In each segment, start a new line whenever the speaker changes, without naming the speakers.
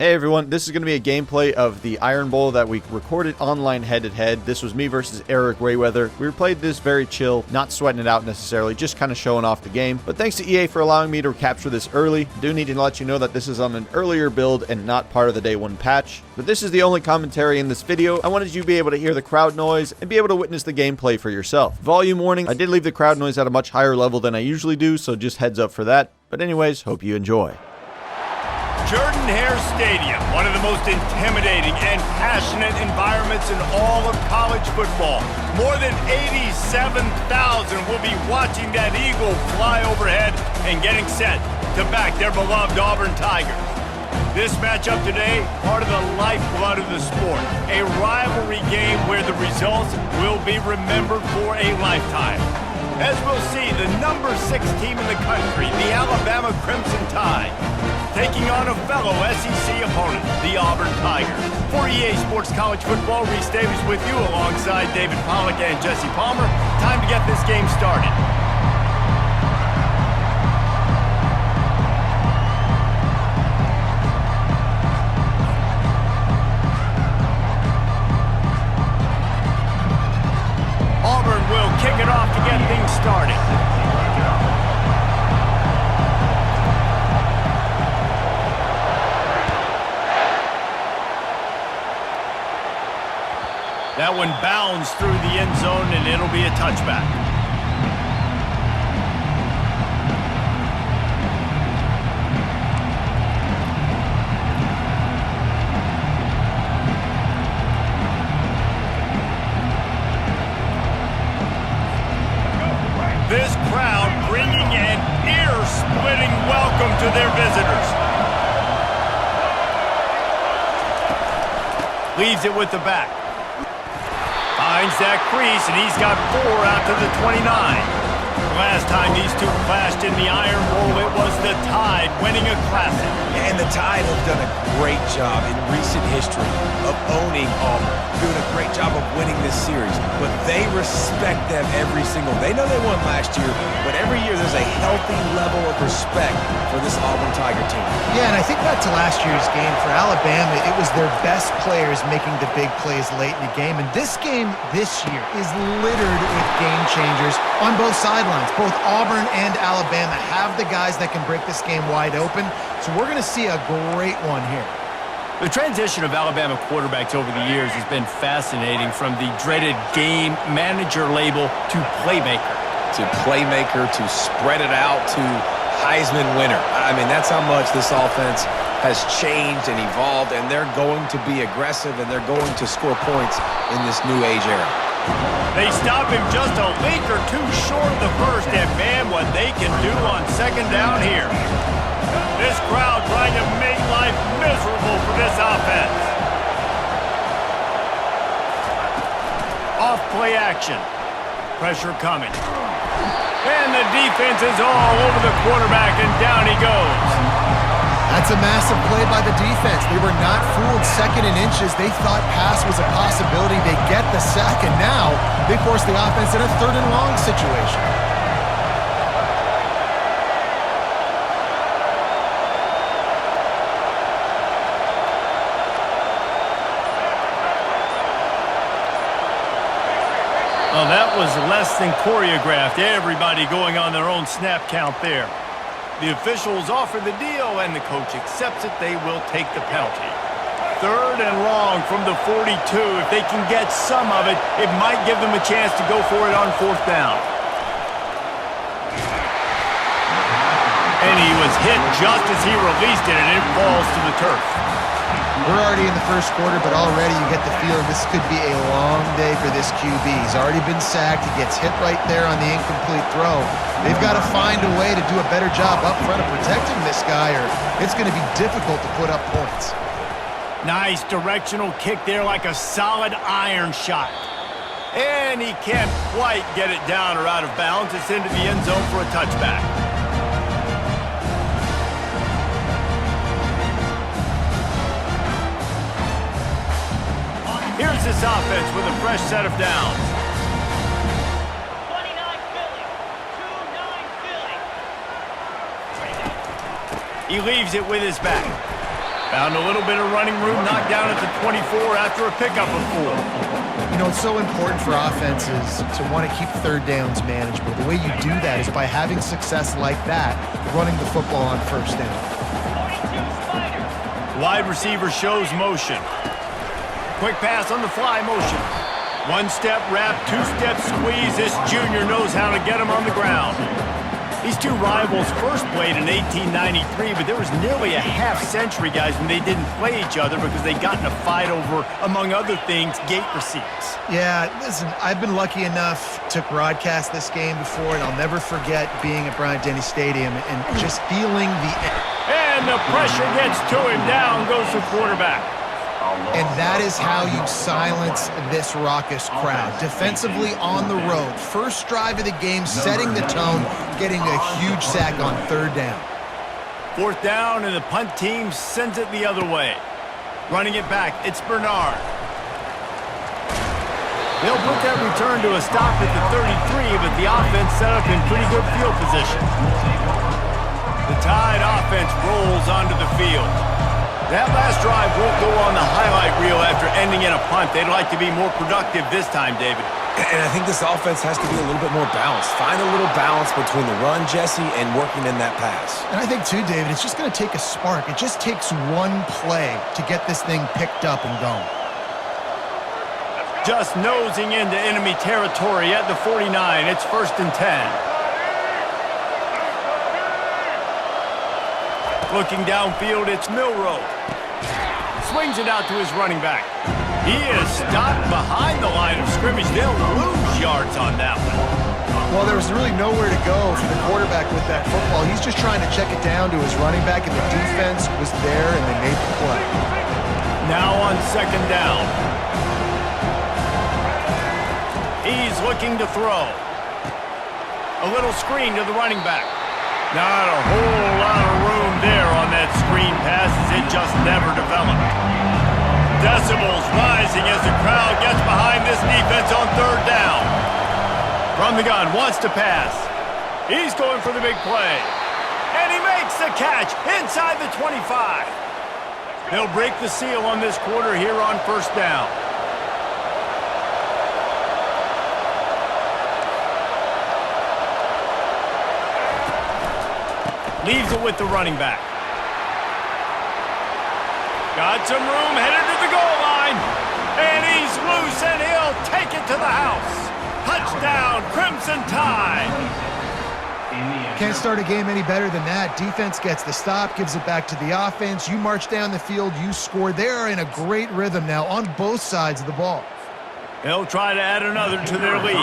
Hey everyone, this is going to be a gameplay of the Iron Bowl that we recorded online head-to-head. This was me versus Eric Wayweather. We played this very chill, not sweating it out necessarily, just kind of showing off the game. But thanks to EA for allowing me to capture this early. I do need to let you know that this is on an earlier build and not part of the day one patch. But this is the only commentary in this video. I wanted you to be able to hear the crowd noise and be able to witness the gameplay for yourself. Volume warning, I did leave the crowd noise at a much higher level than I usually do, so just heads up for that. But anyways, hope you enjoy.
Jordan-Hare Stadium, one of the most intimidating and passionate environments in all of college football. More than 87,000 will be watching that eagle fly overhead and getting set to back their beloved Auburn Tigers. This matchup today, part of the lifeblood of the sport, a rivalry game where the results will be remembered for a lifetime. As we'll see, the number 6 team in the country, the Alabama Crimson Tide, taking on a fellow SEC opponent, the Auburn Tigers. For EA Sports College Football, Reese Davis with you alongside David Pollack and Jesse Palmer. Time to get this game started. Auburn will kick it off to get things started. That one bounds through the end zone, and it'll be a touchback. This crowd bringing an ear-splitting welcome to their visitors. Leaves it with the back. Finds that crease, and he's got 4 out to the 29. Last time these two clashed in the Iron Bowl, it was the Tide winning a classic.
And the Tide have done a great job in recent history of owning Auburn, doing a great job of winning this series. But they respect them every single. They know they won last year, but every year there's a healthy level of respect for this Auburn Tiger team.
Yeah, and I think back to last year's game for Alabama, it was their best players making the big plays late in the game. And this game this year is littered with game changers on both sidelines. Both Auburn and Alabama have the guys that can break this game wide open. So we're going to see a great one here.
The transition of Alabama quarterbacks over the years has been fascinating, from the dreaded game manager label to playmaker.
To playmaker, to spread it out, to Heisman winner. I mean, that's how much this offense has changed and evolved, and they're going to be aggressive, and they're going to score points in this new age era.
They stop him just a leak or two short of the first, and man, what they can do on second down here. This crowd trying to make life miserable for this offense. Off play action. Pressure coming. And the defense is all over the quarterback, and down he goes.
That's a massive play by the defense. They were not fooled second and inches. They thought pass was a possibility. They get the sack, and now they force the offense in a 3rd and long situation.
Well, that was less than choreographed. Everybody going on their own snap count there. The officials offer the deal, and the coach accepts it. They will take the penalty. 3rd and long from the 42. If they can get some of it, it might give them a chance to go for it on 4th down. And he was hit just as he released it, and it falls to the turf.
We're already in the first quarter, but already you get the feeling this could be a long day for this QB. He's already been sacked. He gets hit right there on the incomplete throw. They've got to find a way to do a better job up front of protecting this guy, or it's going to be difficult to put up points.
Nice directional kick there, like a solid iron shot. And he can't quite get it down or out of bounds. It's into the end zone for a touchback. Here's this offense with a fresh set of downs.
29 Philly. 2-9 Philly.
He leaves it with his back. Found a little bit of running room, knocked down at the 24 after a pickup of 4.
You know, it's so important for offenses to want to keep third downs manageable. The way you do that is by having success like that, running the football on first down.
Wide receiver shows motion. Quick pass on the fly motion. One-step wrap, two-step squeeze. This junior knows how to get him on the ground. These two rivals first played in 1893, but there was nearly a half-century, guys, when they didn't play each other because they got in a fight over, among other things, gate receipts.
Yeah, listen, I've been lucky enough to broadcast this game before, and I'll never forget being at Bryant-Denny Stadium and just feeling the...
And the pressure gets to him. Down goes the quarterback.
And that is how you silence this raucous crowd. Defensively on the road. First drive of the game, setting the tone, getting a huge sack on third down.
4th down, and the punt team sends it the other way. Running it back, it's Bernard. They'll put that return to a stop at the 33, but the offense set up in pretty good field position. The Tide offense rolls onto the field. That last drive won't go on the highlight reel after ending in a punt. They'd like to be more productive this time, David.
And I think this offense has to be a little bit more balanced. Find a little balance between the run, Jesse, and working in that pass.
And I think, too, David, it's just going to take a spark. It just takes one play to get this thing picked up and going.
Just nosing into enemy territory at the 49. It's 1st and 10. Looking downfield, it's Milroe. Swings it out to his running back. He is stopped behind the line of scrimmage. They'll lose yards on that one.
Well, there was really nowhere to go for the quarterback with that football. He's just trying to check it down to his running back, and the defense was there, and they made the play.
Now on 2nd down. He's looking to throw. A little screen to the running back. Not a whole lot of room there on that screen pass as it just never developed. Decibels rising as the crowd gets behind this defense on 3rd down. From the gun, wants to pass. He's going for the big play. And he makes the catch inside the 25. They'll break the seal on this quarter here on 1st down. Leaves it with the running back. Got some room, headed to the goal line. And he's loose, and he'll take it to the house. Touchdown, Crimson Tide.
Can't start a game any better than that. Defense gets the stop, gives it back to the offense. You march down the field, you score. They're in a great rhythm now on both sides of the ball.
They'll try to add another to their lead.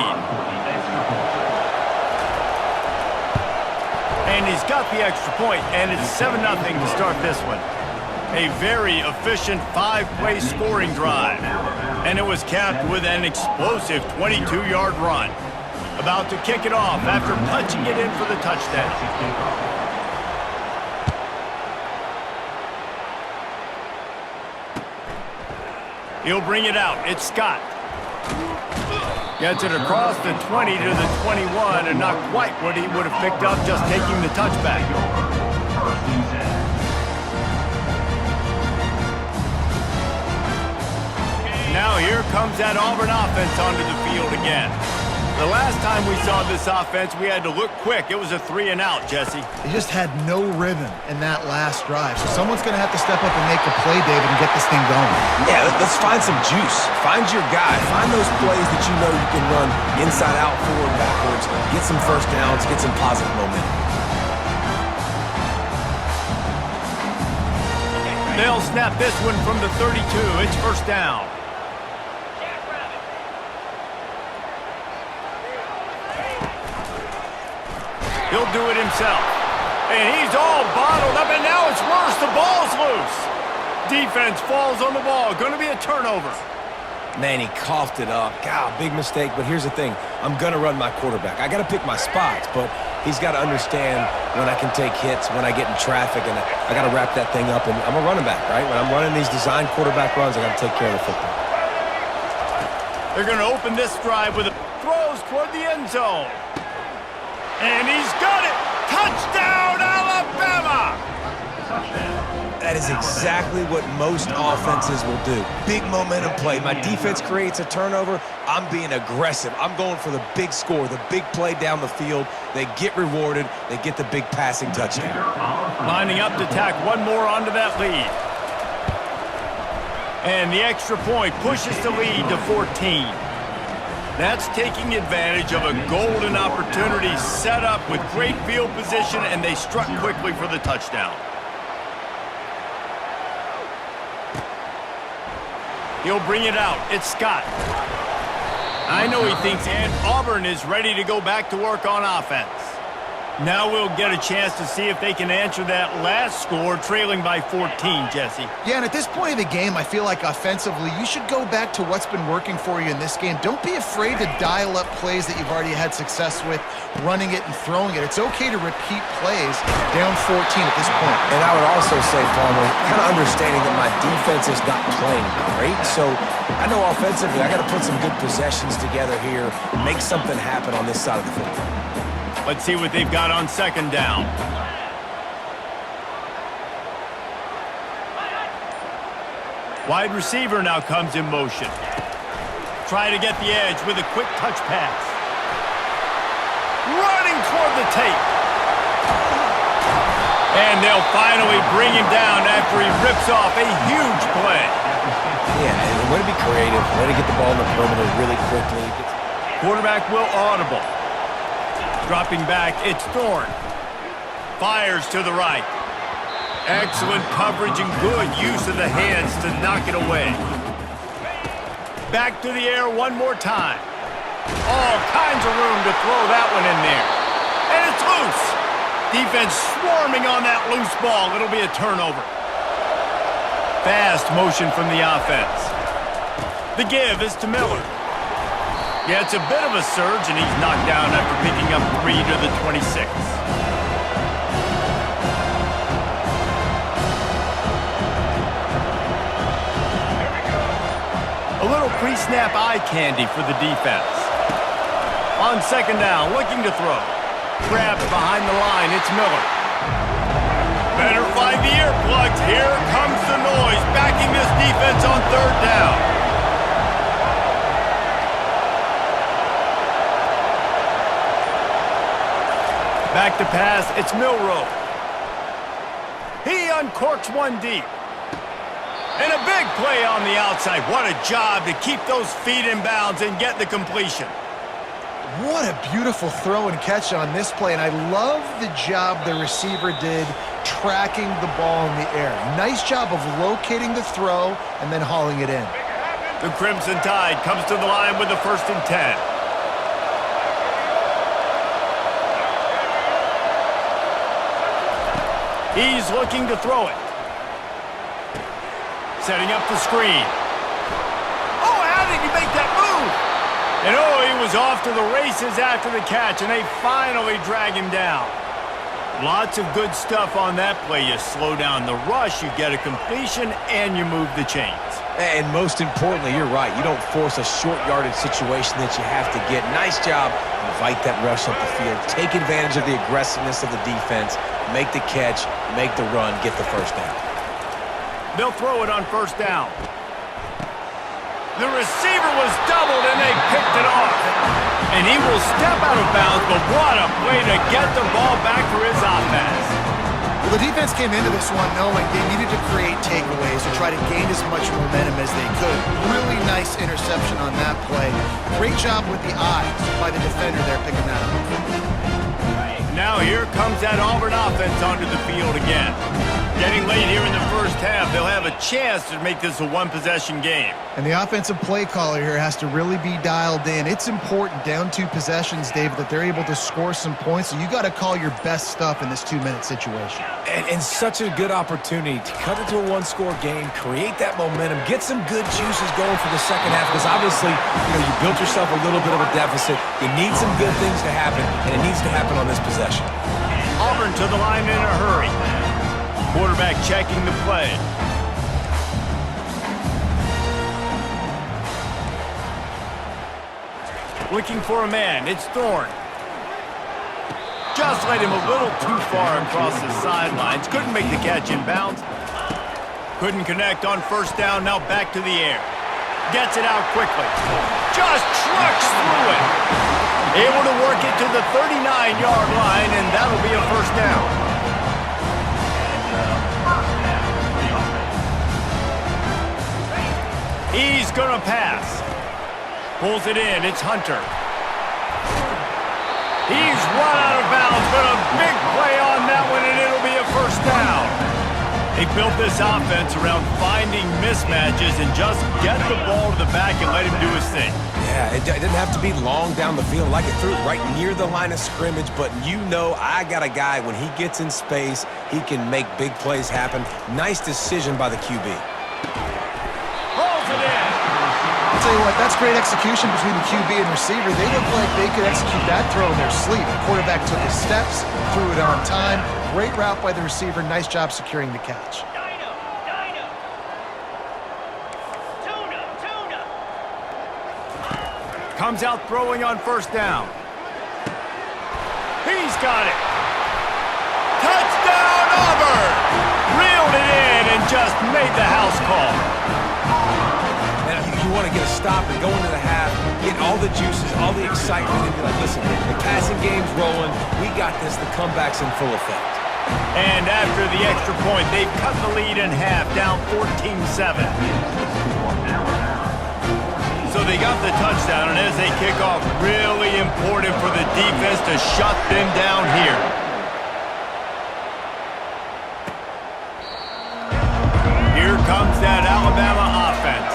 And he's got the extra point, and it's 7-0 to start this one. A very efficient 5-play scoring drive. And it was capped with an explosive 22-yard run. About to kick it off after punching it in for the touchdown. He'll bring it out. It's Scott. Gets it across the 20 to the 21, and not quite what he would have picked up just taking the touchback. Now here comes that Auburn offense onto the field again. The last time we saw this offense, we had to look quick. It was a 3-and-out, Jesse.
They just had no rhythm in that last drive. So someone's going to have to step up and make a play, David, and get this thing going.
Yeah, let's find some juice. Find your guy. Find those plays that you know you can run inside out, forward, backwards. Get some first downs. Get some positive momentum.
They'll snap this one from the 32. It's 1st down. He'll do it himself. And he's all bottled up, and now it's worse. The ball's loose. Defense falls on the ball. Going to be a turnover.
Man, he coughed it up. God, big mistake. But here's the thing. I'm going to run my quarterback. I got to pick my spots, but he's got to understand when I can take hits, when I get in traffic, and I got to wrap that thing up. And I'm a running back, right? When I'm running these design quarterback runs, I got to take care of the football.
They're going to open this drive with a throws toward the end zone. And he's got it! Touchdown, Alabama!
That is exactly what most offenses will do. Big momentum play. My defense creates a turnover. I'm being aggressive. I'm going for the big score, the big play down the field. They get rewarded. They get the big passing touchdown.
Lining up to tack one more onto that lead. And the extra point pushes the lead to 14. That's taking advantage of a golden opportunity set up with great field position, and they struck quickly for the touchdown. He'll bring it out. It's Scott. I know he thinks Auburn is ready to go back to work on offense. Now we'll get a chance to see if they can answer that last score, trailing by 14, Jesse.
Yeah, and at this point in the game, I feel like offensively, you should go back to what's been working for you in this game. Don't be afraid to dial up plays that you've already had success with, running it and throwing it. It's okay to repeat plays down 14 at this point.
And I would also say, Palmer, kind of understanding that my defense is not playing great, so I know offensively I got to put some good possessions together here, make something happen on this side of the football.
Let's see what they've got on second down. Wide receiver now comes in motion. Try to get the edge with a quick touch pass. Running toward the tape. And they'll finally bring him down after he rips off a huge play.
Yeah, and way to be creative, way to get the ball in the perimeter really quickly.
Quarterback will audible. Dropping back, it's Thorne. Fires to the right. Excellent coverage and good use of the hands to knock it away. Back to the air one more time. All kinds of room to throw that one in there. And it's loose. Defense swarming on that loose ball. It'll be a turnover. Fast motion from the offense. The give is to Miller. Yeah, it's a bit of a surge, and he's knocked down after picking up 3 to the 26. A little pre-snap eye candy for the defense. On second down, looking to throw. Grabbed behind the line, it's Miller. Better find the earplugs. Here comes the noise, backing this defense on third down. Back to pass, it's Milroe. He uncorks one deep. And a big play on the outside. What a job to keep those feet in bounds and get the completion.
What a beautiful throw and catch on this play, and I love the job the receiver did tracking the ball in the air. Nice job of locating the throw and then hauling it in.
The Crimson Tide comes to the line with the 1st and 10. He's looking to throw it. Setting up the screen. Oh, how did he make that move? And oh, he was off to the races after the catch, and they finally drag him down. Lots of good stuff on that play. You slow down the rush, you get a completion, and you move the chains.
And most importantly, you're right. You don't force a short yardage situation that you have to get. Nice job. Invite that rush up the field. Take advantage of the aggressiveness of the defense. Make the catch, make the run, get the first down.
They'll throw it on first down. The receiver was doubled, and they picked it off. And he will step out of bounds, but what a play to get the ball back for his offense.
Well, the defense came into this one knowing they needed to create takeaways to try to gain as much momentum as they could. Really nice interception on that play. Great job with the eyes by the defender there picking that up.
Now here comes that Auburn offense onto the field again. Getting late here in the first half, they'll have a chance to make this a one-possession game.
And the offensive play caller here has to really be dialed in. It's important down 2 possessions, David, that they're able to score some points. So you got to call your best stuff in this 2-minute situation.
And such a good opportunity to cut it to a one-score game, create that momentum, get some good juices going for the second half, because obviously, you built yourself a little bit of a deficit. You need some good things to happen, and it needs to happen on this possession.
Auburn to the line in a hurry. Quarterback checking the play. Looking for a man, it's Thorne. Just led him a little too far across the sidelines. Couldn't make the catch in bounds. Couldn't connect on first down. Now back to the air. Gets it out quickly. Just trucks through it. Able to work it to the 39-yard line, and that'll be a first down. He's going to pass. Pulls it in. It's Hunter. He's run out of bounds, but a big play on that one, and it'll be a first down. They built this offense around finding mismatches and just get the ball to the back and let him do his thing.
Yeah, it didn't have to be long down the field. Like it threw it right near the line of scrimmage, but you know I got a guy, when he gets in space, he can make big plays happen. Nice decision by the QB.
Rolls it in.
I'll tell you what, that's great execution between the QB and receiver. They look like they could execute that throw in their sleep. The quarterback took his steps, threw it on time. Great route by the receiver. Nice job securing the catch.
Comes out throwing on first down. He's got it. Touchdown, Auburn! Reeled it in and just made the house call.
And you want to get a stop and go into the half, get all the juices, all the excitement, and be like, listen, the passing game's rolling. We got this. The comeback's in full effect.
And after the extra point, they've cut the lead in half, down 14-7. So they got the touchdown, and as they kick off, really important for the defense to shut them down here. Here comes that Alabama offense.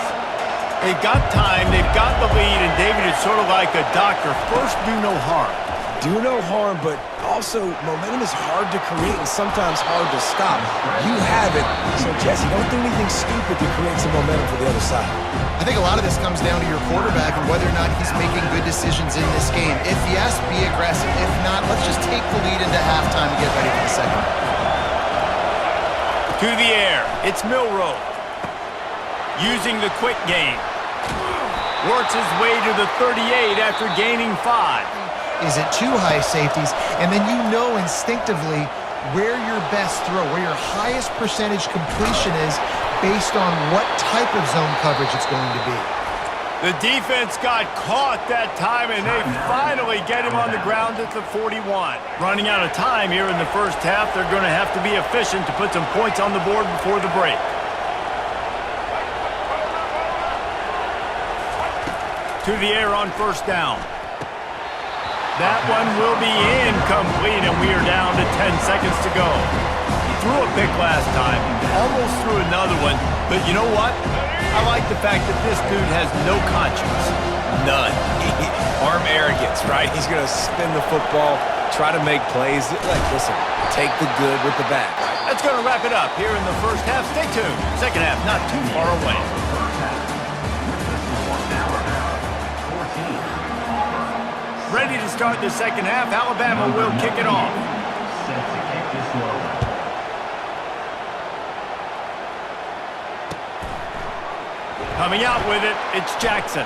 They've got time, they've got the lead, and David, it's sort of like a doctor. First, do no harm.
Do no harm, but also momentum is hard to create and sometimes hard to stop. You have it, so Jesse, don't do anything stupid to create some momentum for the other side.
I think a lot of this comes down to your quarterback and whether or not he's making good decisions in this game. If yes, be aggressive. If not, let's just take the lead into halftime and get ready for the second.
To the air, it's Milroe. Using the quick game. Works his way to the 38 after gaining 5.
Is it two high safeties? And then you know instinctively where your best throw, where your highest percentage completion is based on what type of zone coverage it's going to be.
The defense got caught that time, and they finally get him on the ground at the 41. Running out of time here in the first half, they're going to have to be efficient to put some points on the board before the break. To the air on first down. That one will be incomplete, and we are down to 10 seconds to go. He threw a pick last time, almost threw another one, but you know what? I like the fact that this dude has no conscience. None.
Arm arrogance, right? He's going to spin the football, try to make plays. Like, listen, take the good with the bad.
That's going to wrap it up here in the first half. Stay tuned. Second half not too far away. Ready to start the second half. Alabama will kick it off. Coming out with it, it's Jackson.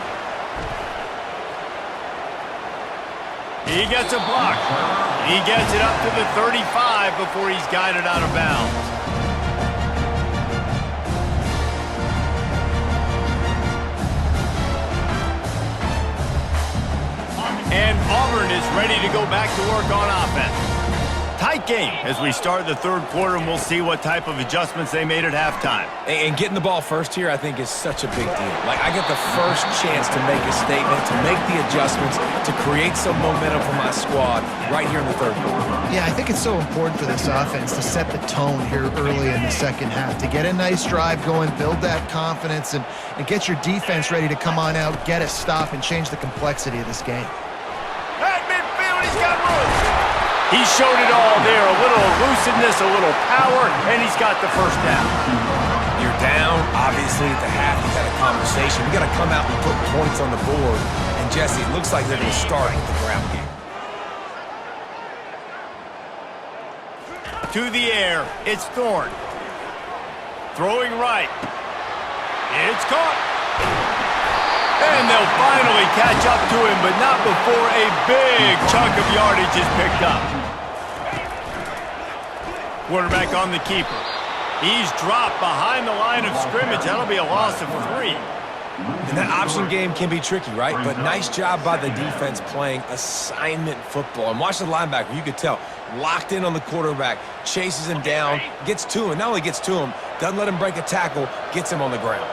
He gets a block. He gets it up to the 35 before he's guided out of bounds. And Auburn is ready to go back to work on offense. Tight game as we start the third quarter, and we'll see what type of adjustments they made at halftime.
And getting the ball first here, I think, is such a big deal. Like, I get the first chance to make a statement, to make the adjustments, to create some momentum for my squad right here in the third quarter.
Yeah, I think it's so important for this offense to set the tone here early in the second half, to get a nice drive going, build that confidence, and get your defense ready to come on out, get a stop, and change the complexity of this game.
At midfield, he's got room. He showed it all there, a little elusiveness, a little power, and he's got the first down.
You're down, obviously, at the half. You've got a conversation. We've got to come out and put points on the board. And, Jesse, it looks like they're going to start with the ground game.
To the air, it's Thorne. Throwing right. It's caught. And they'll finally catch up to him, but not before a big chunk of yardage is picked up. Quarterback on the keeper. He's dropped behind the line of scrimmage. That'll be a loss of 3.
And that option game can be tricky, right? But nice job by the defense playing assignment football. And watch the linebacker. You could tell. Locked in on the quarterback. Chases him down. Gets to him. Not only gets to him, doesn't let him break a tackle. Gets him on the ground.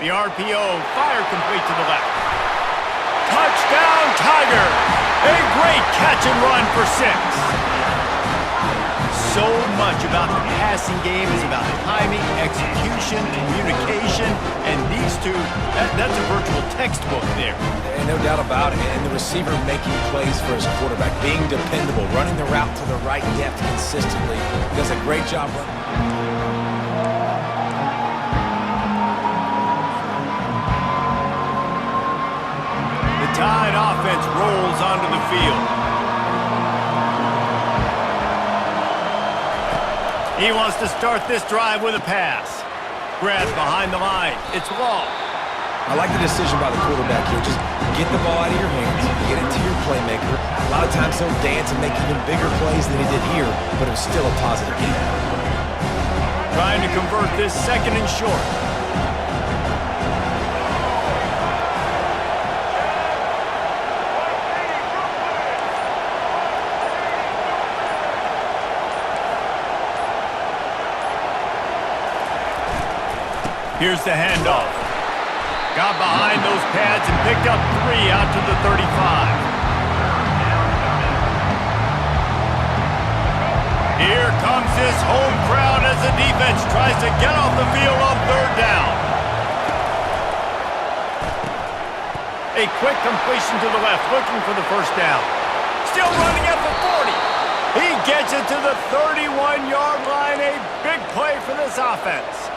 The RPO, fire complete to the left. Touchdown, Tiger! A great catch and run for 6. So much about the passing game is about timing, execution, communication, and these two, that's a virtual textbook there.
And no doubt about it. And the receiver making plays for his quarterback, being dependable, running the route to the right depth consistently. Does a great job running.
The Tide offense rolls onto the field. He wants to start this drive with a pass. Grabbed behind the line. It's Law.
I like the decision by the quarterback here. Just get the ball out of your hands, get it to your playmaker. A lot of times he'll dance and make even bigger plays than he did here, but it was still a positive game.
Trying to convert this second and short. Here's the handoff. Got behind those pads and picked up 3 out to the 35. Here comes this home crowd as the defense tries to get off the field on 3rd down. A quick completion to the left, looking for the 1st down. Still running at the 40. He gets it to the 31-yard line. A big play for this offense.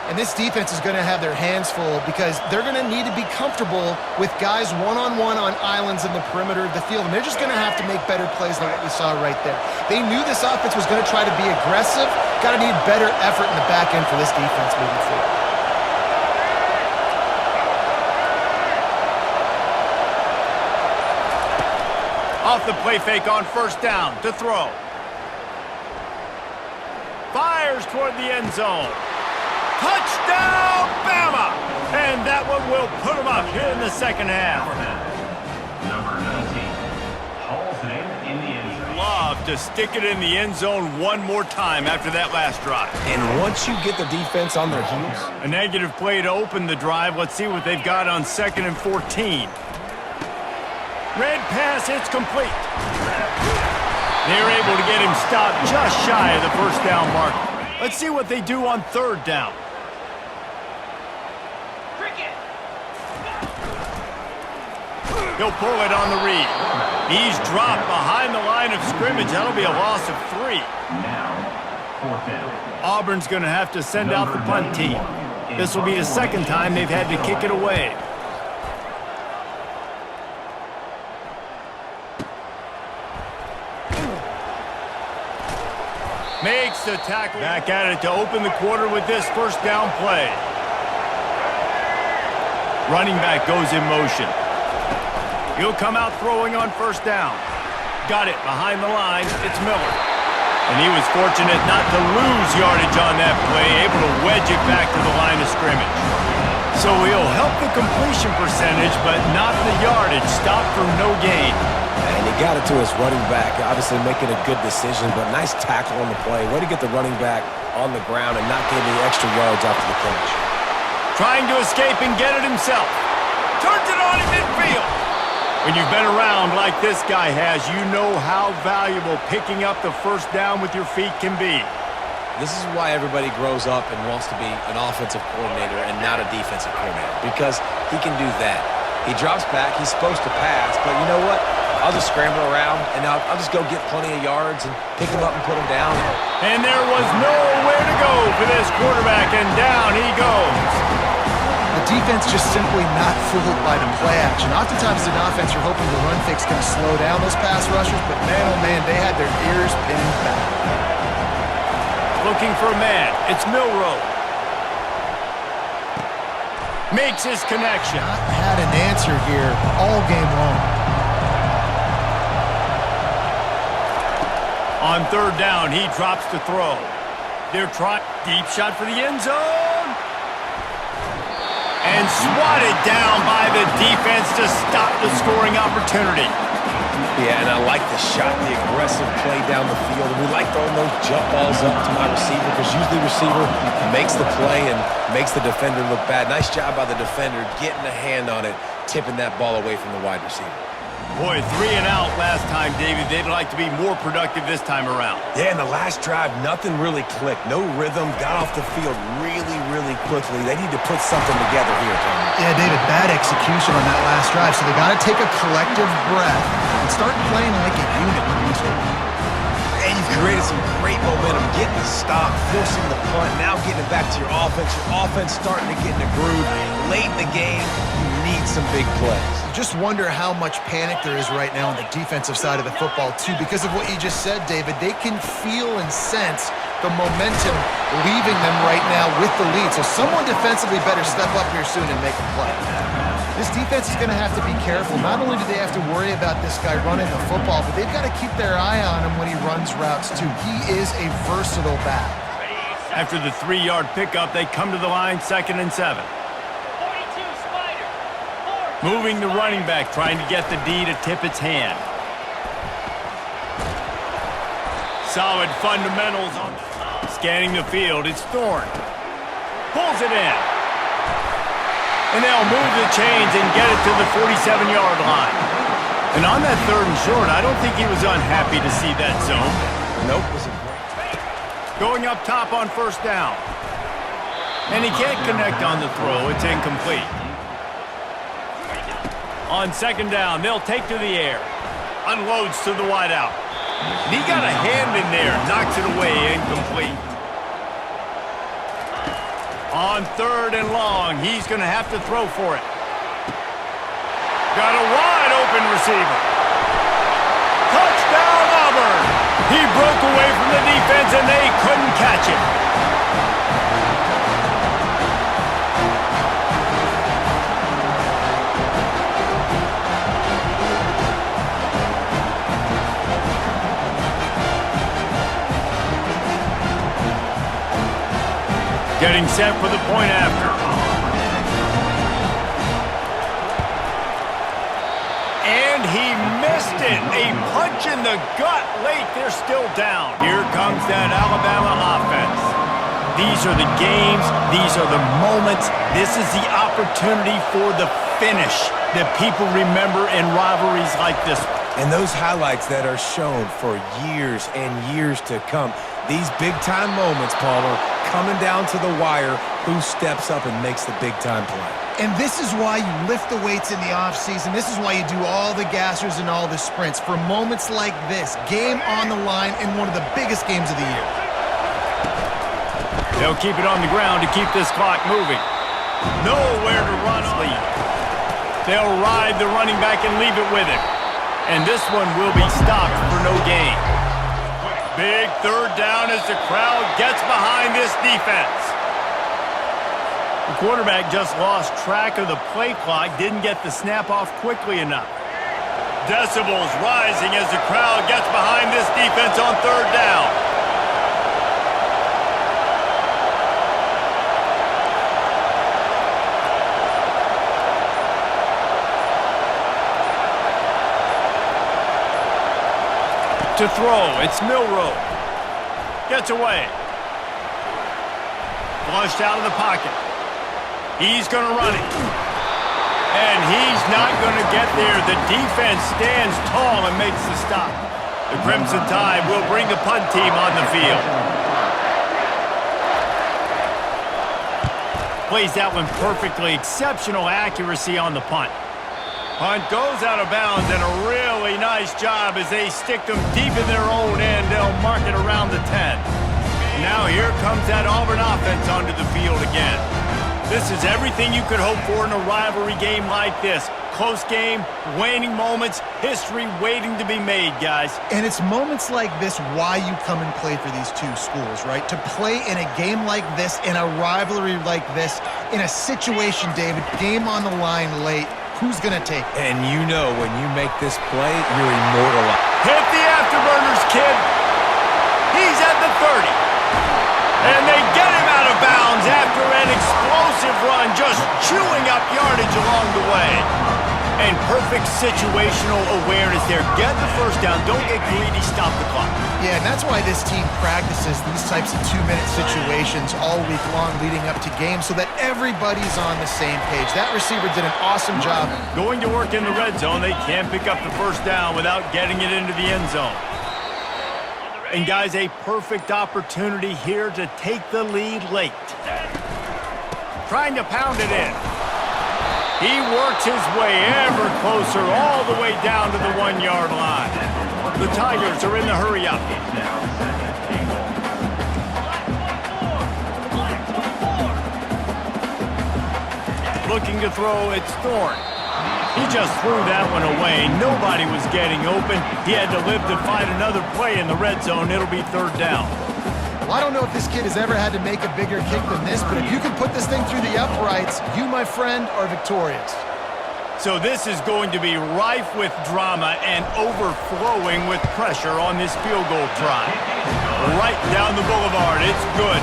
And this defense is going to have their hands full because they're going to need to be comfortable with guys one-on-one on islands in the perimeter of the field. And they're just going to have to make better plays than what we saw right there. They knew this offense was going to try to be aggressive. Got to need better effort in the back end for this defense moving forward.
Off the play fake on 1st down to throw. Fires toward the end zone. Touchdown, Bama! And that one will put them up here in the 2nd half.
Number 19, hauls it in the end zone.
Love to stick it in the end zone one more time after that last drive.
And once you get the defense on their heels.
A negative play to open the drive. Let's see what they've got on 2nd and 14. Red pass, it's complete. They're able to get him stopped just shy of the 1st down mark. Let's see what they do on 3rd down. He'll pull it on the read. He's dropped behind the line of scrimmage. That'll be a loss of 3.
Now, 4th down.
Auburn's going to have to send out the punt team. This will be the 2nd time they've had to kick it away. Makes the tackle. Back at it to open the quarter with this 1st down play. Running back goes in motion. He'll come out throwing on 1st down. Got it behind the line. It's Miller. And he was fortunate not to lose yardage on that play, able to wedge it back to the line of scrimmage. So he'll help the completion percentage, but not the yardage. Stopped for no gain.
And he got it to his running back, obviously making a good decision, but nice tackle on the play. Way to get the running back on the ground and not give the extra yards after the catch.
Trying to escape and get it himself. Turns it on in midfield. When you've been around like this guy has, you know how valuable picking up the 1st down with your feet can be.
This is why everybody grows up and wants to be an offensive coordinator and not a defensive coordinator, because he can do that. He drops back, he's supposed to pass, but you know what? I'll just scramble around, and I'll just go get plenty of yards and pick him up and put him down.
And there was nowhere to go for this quarterback, and down he goes.
The defense just simply not fooled by the play action. Oftentimes in offense, you're hoping the run fake's going to slow down those pass rushers, but man, oh man, they had their ears pinned back.
Looking for a man. It's Milroe. Makes his connection.
Not had an answer here all game long.
On third down, he drops to throw. They're trying deep shot for the end zone. And swatted down by the defense to stop the scoring opportunity.
Yeah, and I like the shot, the aggressive play down the field. And we like throwing those jump balls up to my receiver because usually the receiver makes the play and makes the defender look bad. Nice job by the defender getting a hand on it, tipping that ball away from the wide receiver.
Boy, 3 and out last time, David. They'd like to be more productive this time around.
Yeah, in the last drive, nothing really clicked. No rhythm, got off the field really quickly. They need to put something together here, Tony.
Yeah, David, bad execution on that last drive, so they got to take a collective breath and start playing like a unit.
And you've created some great momentum, getting the stop, forcing the punt, now getting it back to your offense. Your offense starting to get in a groove. Late in the game, you need some big plays.
Just wonder how much panic there is right now on the defensive side of the football, too. Because of what you just said, David, they can feel and sense the momentum leaving them right now with the lead. So someone defensively better step up here soon and make a play. This defense is going to have to be careful. Not only do they have to worry about this guy running the football, but they've got to keep their eye on him when he runs routes, too. He is a versatile back.
After the 3-yard pickup, they come to the line, 2nd and 7. Moving the running back, trying to get the D to tip its hand. Solid fundamentals on scanning the field. It's Thorne. Pulls it in. And they'll move the chains and get it to the 47-yard line. And on that 3rd and short, I don't think he was unhappy to see that zone.
Nope.
Going up top on 1st down. And he can't connect on the throw. It's incomplete. On 2nd down, they'll take to the air. Unloads to the wideout. He got a hand in there, knocks it away, incomplete. On 3rd and long, he's going to have to throw for it. Got a wide open receiver. Touchdown, Auburn! He broke away from the defense and they couldn't catch him. Getting set for the point after. And he missed it. A punch in the gut late. They're still down. Here comes that Alabama offense. These are the games. These are the moments. This is the opportunity for the finish that people remember in rivalries like this one.
And those highlights that are shown for years and years to come. These big-time moments, Palmer, coming down to the wire, who steps up and makes the big-time play.
And this is why you lift the weights in the offseason. This is why you do all the gassers and all the sprints. For moments like this, game on the line in one of the biggest games of the year.
They'll keep it on the ground to keep this clock moving. Nowhere to run on. They'll ride the running back and leave it with him. And this one will be stopped for no gain. Big 3rd down as the crowd gets behind this defense. The quarterback just lost track of the play clock, didn't get the snap off quickly enough. Decibels rising as the crowd gets behind this defense on 3rd down. To throw, it's Milroe. Gets away. Flushed out of the pocket. He's going to run it. And he's not going to get there. The defense stands tall and makes the stop. The Crimson Tide will bring the punt team on the field. Plays that one perfectly. Exceptional accuracy on the punt. Punt goes out of bounds, and a really nice job as they stick them deep in their own end. They'll mark it around the 10. Now here comes that Auburn offense onto the field again. This is everything you could hope for in a rivalry game like this. Close game, waning moments, history waiting to be made, guys.
And it's moments like this why you come and play for these two schools, right? To play in a game like this, in a rivalry like this, in a situation, David, game on the line late, who's going to take it?
And you know when you make this play, you're immortalized.
Hit the afterburners, kid. And they get him out of bounds after an explosive run, just chewing up yardage along the way. And perfect situational awareness there. Get the first down. Don't get greedy. Stop the clock.
Yeah, and that's why this team practices these types of 2-minute situations all week long leading up to games so that everybody's on the same page. That receiver did an awesome job.
Going to work in the red zone. They can't pick up the first down without getting it into the end zone. And guys, a perfect opportunity here to take the lead late. Trying to pound it in. He works his way ever closer all the way down to the 1-yard line. The Tigers are in the hurry-up. Looking to throw, it's Thorne. He just threw that one away. Nobody was getting open. He had to live to find another play in the red zone. It'll be third down.
Well, I don't know if this kid has ever had to make a bigger kick than this, but if you can put this thing through the uprights, you, my friend, are victorious.
So this is going to be rife with drama and overflowing with pressure on this field goal try. Right down the boulevard. It's good.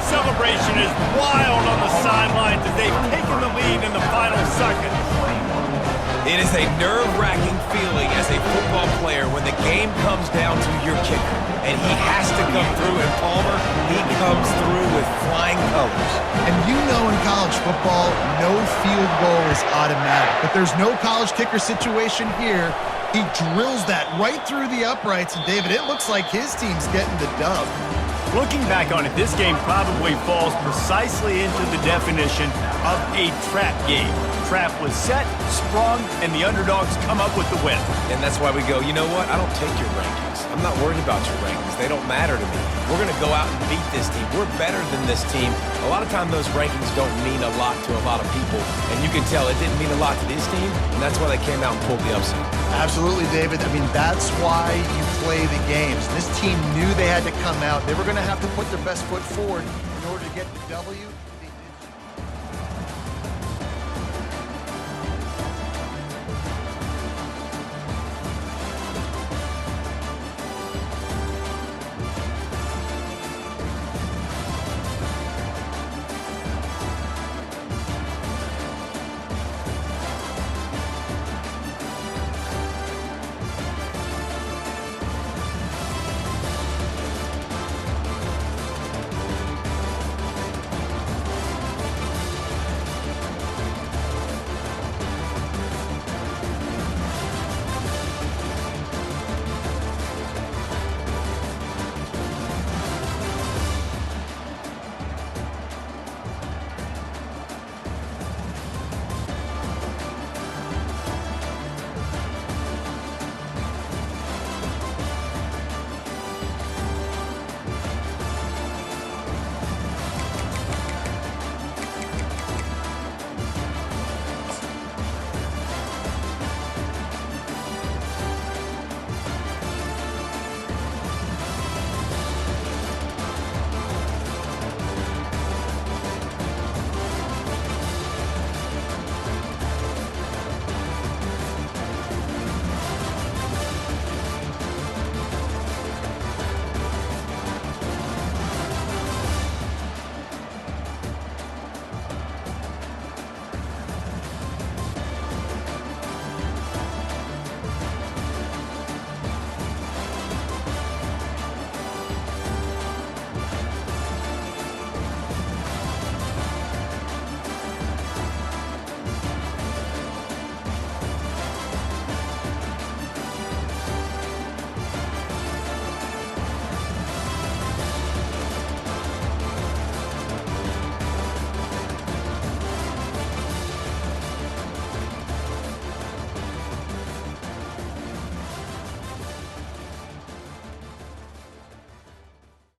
Celebration is wild on the sidelines as they've taken the lead in the final seconds.
It is a nerve-wracking feeling as a football player when the game comes down to your kicker. And he has to come through, and Palmer, he comes through with flying colors.
And you know in college football, no field goal is automatic. But there's no college kicker situation here. He drills that right through the uprights, and David, it looks like his team's getting the dub.
Looking back on it, this game probably falls precisely into the definition of a trap game. Trap was set, sprung, and the underdogs come up with the win.
And that's why we go, you know what? I don't take your rankings. I'm not worried about your rankings. They don't matter to me. We're going to go out and beat this team. We're better than this team. A lot of times those rankings don't mean a lot to a lot of people. And you can tell it didn't mean a lot to this team, and that's why they came out and pulled the upset.
Absolutely, David. I mean, that's why you play the games. This team knew they had to come out. They were going to have to put their best foot forward in order to get the W.